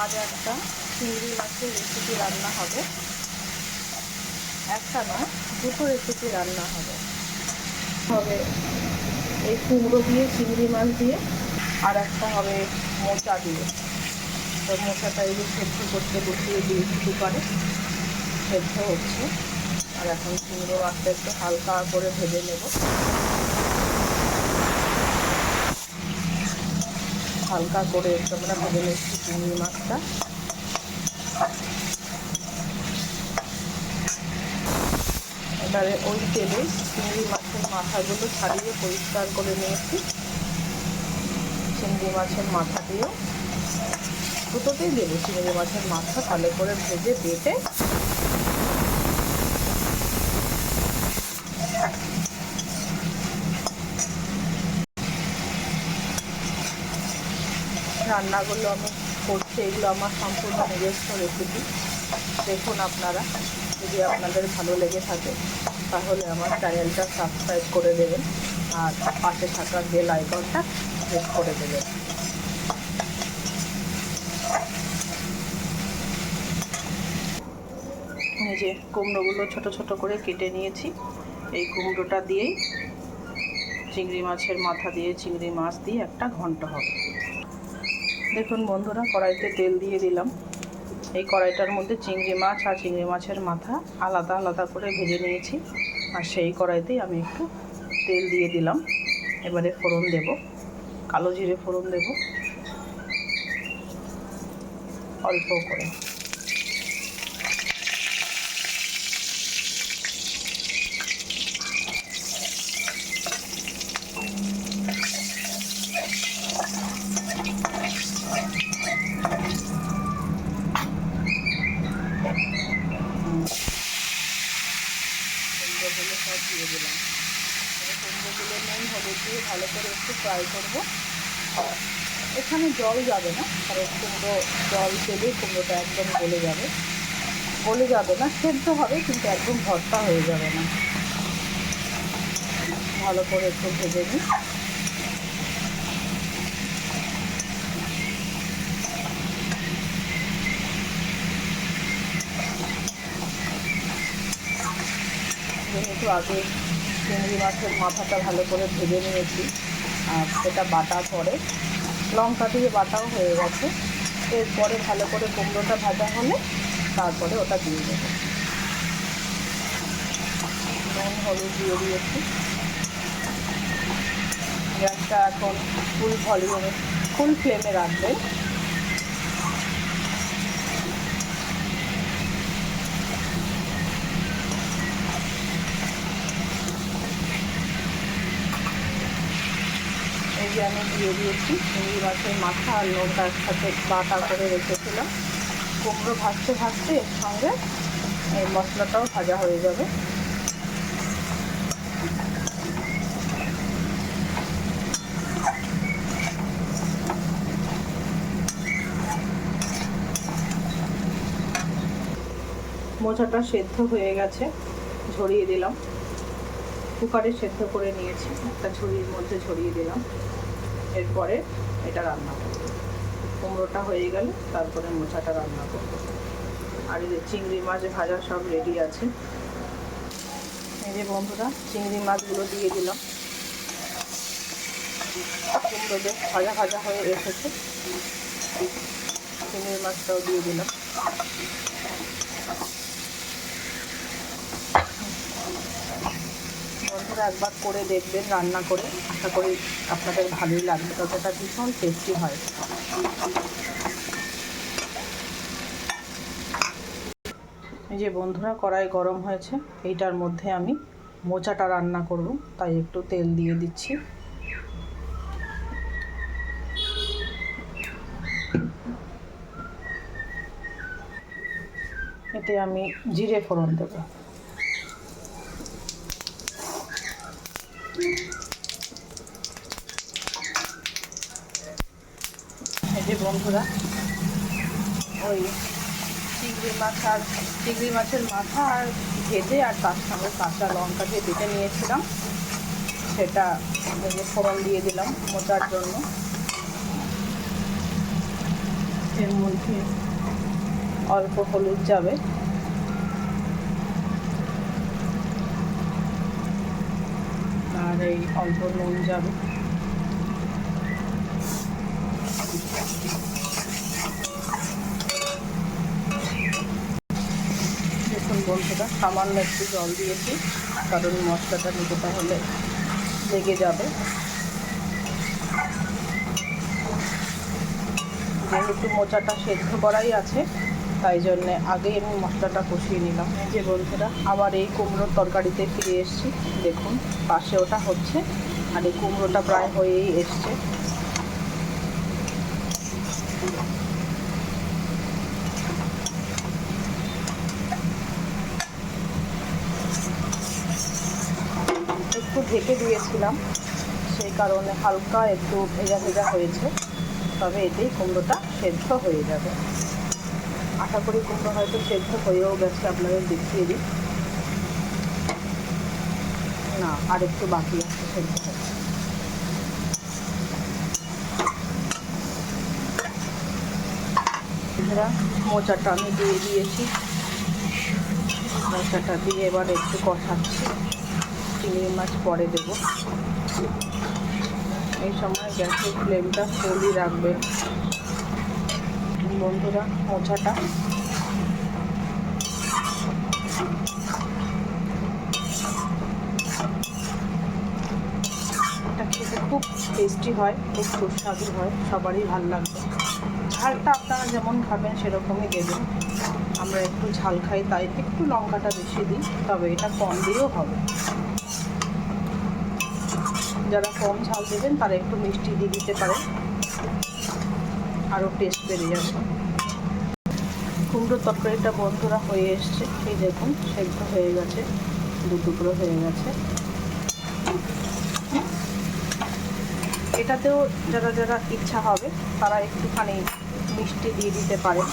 আজ একটা চিংড়ি মাছের রেসিপি রান্না হবে। একটা নয়, দুটো রেসিপি রান্না হবে। এই কুমড়ো দিয়ে, চিংড়ি মাছ দিয়ে, আর একটা হবে মোচা দিয়ে। তো মোচাটা এই যে সেদ্ধ করতে বসিয়ে দিয়েছি কুকারে, সেদ্ধ হচ্ছে। আর এখন চিংড়ি মাছটা একটু হালকা করে ভেজে নেব। হালকা করে একটু আমরা ভেজে নিচ্ছি চিংড়ি মাছটা। এবারে ওই তেলে চিংড়ি মাছের মাথাগুলো ছাড়িয়ে পরিষ্কার করে নিয়েছি। চিংড়ি মাছের মাথা দিয়েও দুটোতেই দেবো। চিংড়ি মাছের মাথা ভালো করে ভেজে বেটে রান্নাগুলো আমি করছি, এগুলো আমার সম্পূর্ণ নিজস্ব রেসিপি। দেখুন আপনারা, যদি আপনাদের ভালো লেগে থাকে তাহলে আমার চ্যানেলটা সাবস্ক্রাইব করে দেবেন আর পাশে থাকা বেল আইকনটা প্রেস করে দেবেন। এই যে কুমড়োগুলো ছোট ছোট করে কেটে নিয়েছি। এই কুমড়োটা দিয়েই চিংড়ি মাছের মাথা দিয়ে, চিংড়ি মাছ দিয়ে একটা ঘন্ট হবে। দেখুন বন্ধুরা, কড়াইতে তেল দিয়ে দিলাম। এই কড়াইটার মধ্যে চিংড়ি মাছ আর চিংড়ি মাছের মাথা আলাদা আলাদা করে ভেজে নিয়েছি। আর সেই কড়াইতেই আমি একটু তেল দিয়ে দিলাম। এবারে ফোড়ন দেব, কালো জিরে ফোড়ন দেব অল্প করে। কুমড়োগুলো সব দিয়ে দিলাম। কুমড়োগুলো নুন হলুদ দিয়ে ভালো করে একটু ফ্রাই করবো। এখানে জল যাবে না, কারণ কুমড়ো জল দিলেই কুমড়োটা একদম গলে যাবে না, সেদ্ধ হবে কিন্তু একদম ভর্তা হয়ে যাবে না। ভালো করে একটু ভেজে নিই। যেহেতু আগে চিংড়ি মাছের মাথাটা ভালো করে ভেজে নিয়েছি, আর সেটা বাটা পরে লঙ্কা দিয়ে বাটাও হয়ে গেছে। এরপরে ভালো করে কুমড়োটা ভাজা হলে তারপরে ওটা দিয়ে দেবো। নুন হলুদ দিয়ে দিয়েছি। গ্যাসটা এখন ফুল ফ্লেমে রাখবেন। এই যে আমি দিয়ে দিয়েছি চিংড়ি মাছের মাথা আর নুনটা একসাথে বাটা করে রেখেছিলাম। কুমড়ো ভাজতে ভাজতে এর সঙ্গে এই মশলাটাও ভাজা হয়ে যাবে। মোচাটা সেদ্ধ হয়ে গেছে, ঝরিয়ে দিলাম। কুকারে সেদ্ধ করে নিয়েছি, একটা ঝুড়ির মধ্যে ঝরিয়ে দিলাম। এরপরে এটা রান্না করব। কুমড়োটা হয়ে গেলে তারপরে মোচাটা রান্না করব। আর এই যে চিংড়ি মাছ ভাজা সব রেডি আছে। এই যে বন্ধুরা, চিংড়ি মাছগুলো দিয়ে দিলাম। কুমড়ো বেশ ভাজা ভাজা হয়ে এসেছে। চিংড়ি মাছটাও দিয়ে দিলাম। বন্ধুরা, একবার করে দেখবেন রান্না করে, আশা করি আপনাদের ভালোই লাগবে। ততটা ভীষণ টেস্টি হয়। এই যে বন্ধুরা, কড়াই গরম হয়েছে। এইটার মধ্যে আমি মোচাটা রান্না করব, তাই একটু তেল দিয়ে দিচ্ছি। এতে আমি জিরে ফোড়ন দেব। এই যে বন্ধুরা, ওই চিংড়ি মাছের মাথা আর ভেজে আর তার সঙ্গে কাঁচা লঙ্কা দিয়ে বেটে নিয়েছিলাম, সেটা ফোড়ন দিয়ে দিলাম মোচার জন্য। এর মধ্যে অল্প হলুদ যাবে, আর এই অল্প নুন যাবে। দেখুন বন্ধুরা, সামান্য একটু জল দিয়েছি, কারণ মশলাটা নিতে তাহলে লেগে যাবে। যেহেতু মোচাটা সেদ্ধ করাই আছে, তাই জন্যে আগে আমি মশলাটা কষিয়ে নিলাম। যে বন্ধুরা, আবার এই কুমড়োর তরকারিতে ফিরে এসেছি। দেখুন পাশে ওটা হচ্ছে, আর এই কুমড়োটা প্রায় হয়েই এসছে। একটু ঢেকে দিয়েছিলাম, সেই কারণে হালকা একটু ভেজা ভেজা হয়েছে, তবে এতেই কুমড়োটা সেদ্ধ হয়ে যাবে। আশা করি কুমড়ো হয়তো সেদ্ধ হয়েও গেছে, আপনাদের দেখিয়ে দিই। না, আর একটু বাকি আছে সেদ্ধ হয়ে। মোচাটা আমি দিয়ে দিয়েছি, মোচাটা দিয়ে এবার একটু কষাচ্ছি। চিংড়ি মাছ পরে দেবো। এই সময় গ্যাসের ফ্লেমটা ফুলই রাখবে বন্ধুরা। মোচাটা এটা খেতে খুব টেস্টি হয়, খুব সুস্বাদু হয়, সবারই ভালো লাগবে। ঝালটা আপনারা যেমন খাবেন সেরকমই দেবেন। আমরা একটু ঝাল খাই, তাই একটু লঙ্কাটা বেশি দিই, তবে এটা কম দিয়েও হবে। যারা কম ঝাল দেবেন তারা একটু মিষ্টি দিয়ে দিতে পারেন, আরও টেস্ট বেড়ে যাবে। কুমড়োর তরকারিটা বন্ধুরা হয়ে এসছে, এই দেখুন সেদ্ধ হয়ে গেছে, দু টুকরো হয়ে গেছে। এটাতেও যারা যারা ইচ্ছা হবে তারা একটুখানি মিষ্টি দিয়ে দিতে পারেন।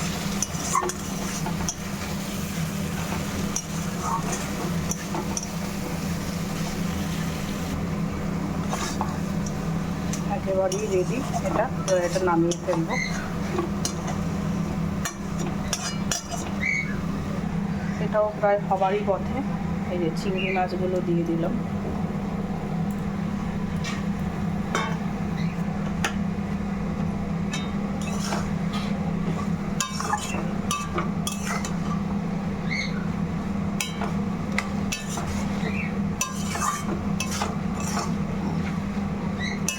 একেবারেই রেডি, এটা নামিয়ে ফেলবো। এটাও প্রায় হবারই পথে। এই যে চিংড়ি মাছগুলো দিয়ে দিলাম।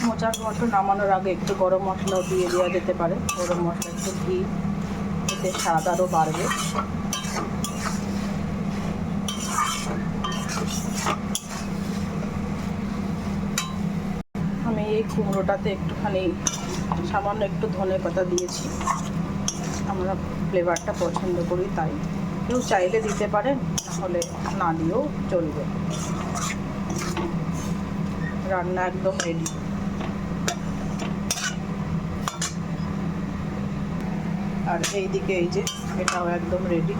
মোচার ঘন্ট নামানোর আগে একটু গরম মশলাও দিয়ে দেওয়া যেতে পারে। গরম মশলা একটু ঘি, এতে স্বাদ আরও বাড়বে। আমি এই কুমড়োটাতে একটুখানি সামান্য একটু ধনেপাতা দিয়েছি, আমরা ফ্লেভারটা পছন্দ করি তাই। কেউ চাইলে দিতে পারেন, নাহলে না দিয়েও চলবে। রান্না একদম রেডি। আর এইদিকে এই যে এটাও একদম রেডি।